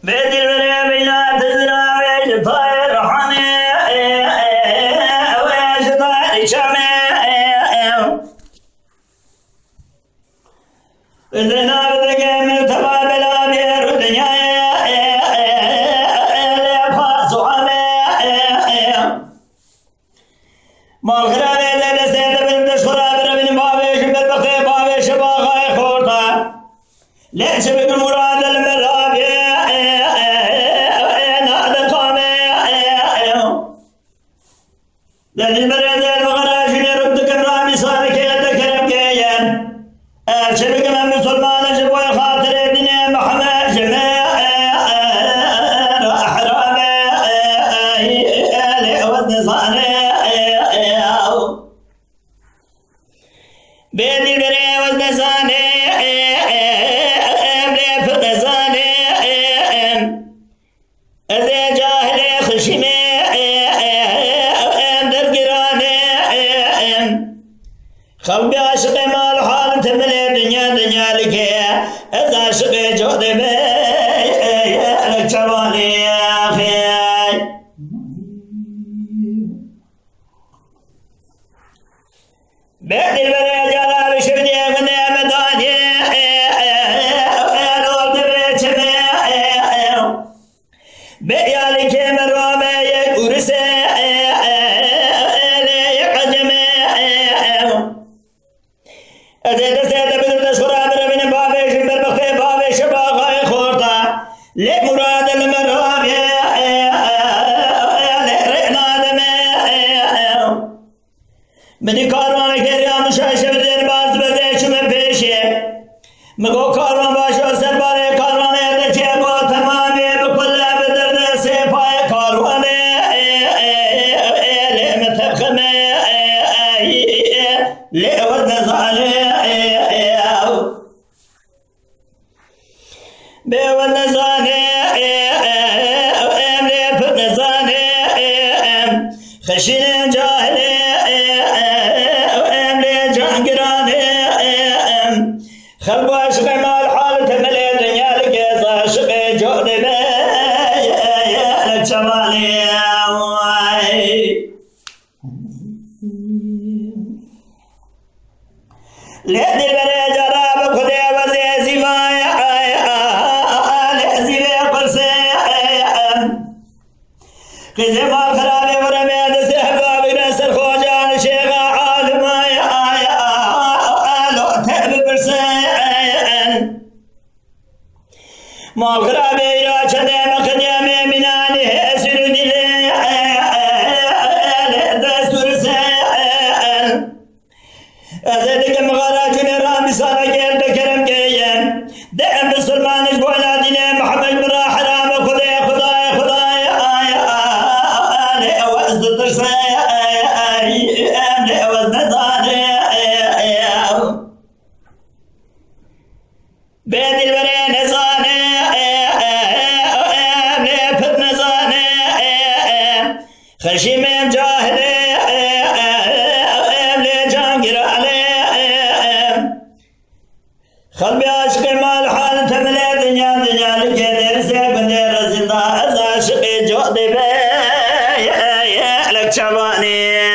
بدل بري بينا تزرع ويش طاير حمي ويش طاير شمي بدنا بدك من تبابل أبير ودنيا لفاس وعمي ما الخراب إلا لسيد بن تشخراب ربن بابيش بالبقي بابيش باغاي خورتا ليش بك المراد المرابي نادى قامي لذي المراد المغراجين ردك الرامي صارك يدك ربكيا شبك من مسلمان جبوي خاطر الدنيا محمد جماع أحرامي والنصاري بيدي البري والنصاري أذي جاهلي خشمي درقراني خلبي عشقي مال حال تملي دنيا لك إذا عشقي جودي بي لك شوالي يا أخي بيدي البري جلال شفدي من مداني بيالك مرامي يكورسي يقدمي أزيد سيد بدل شراب من بابيش بالبخي بابيش باغاي خورتا لك مراد المرامي لرئنا دمي مني كاروان كريان شاشه بدين باز بديش من بيشي مگو کاروان باشو سرباره کاروان دچه با تمامی بکل بدرد سپای کاروان لمتخمه لوزن زانه بوزن زانه لفتن زانه خشين جاهله لجانگرانه خلب عشق مال حال تملي دنيا لك عشق جود لك شمالي لهدي البري جراب خدي وزي زفاي لهزي قرصي قزي مال خرابي ورمي دسي بابي نسر خوجان شيخ عالم لو تهب برسي مال خرابي يا شدي مخديمي مناني هسرني دستور سيئن أزدك مغاراجون رامي صادقين بكرم كيين دعم بسلمان جبونا ديني محمد مرا حرام خداي وزد ترسي وزد ضاني بيد البري نزاني فتن زاني خشيم جاهلي لجانقر علي خلبي عشقي مال حال تملي دنيا لك درسي بندير زندا عشقي جودي بي لك شباني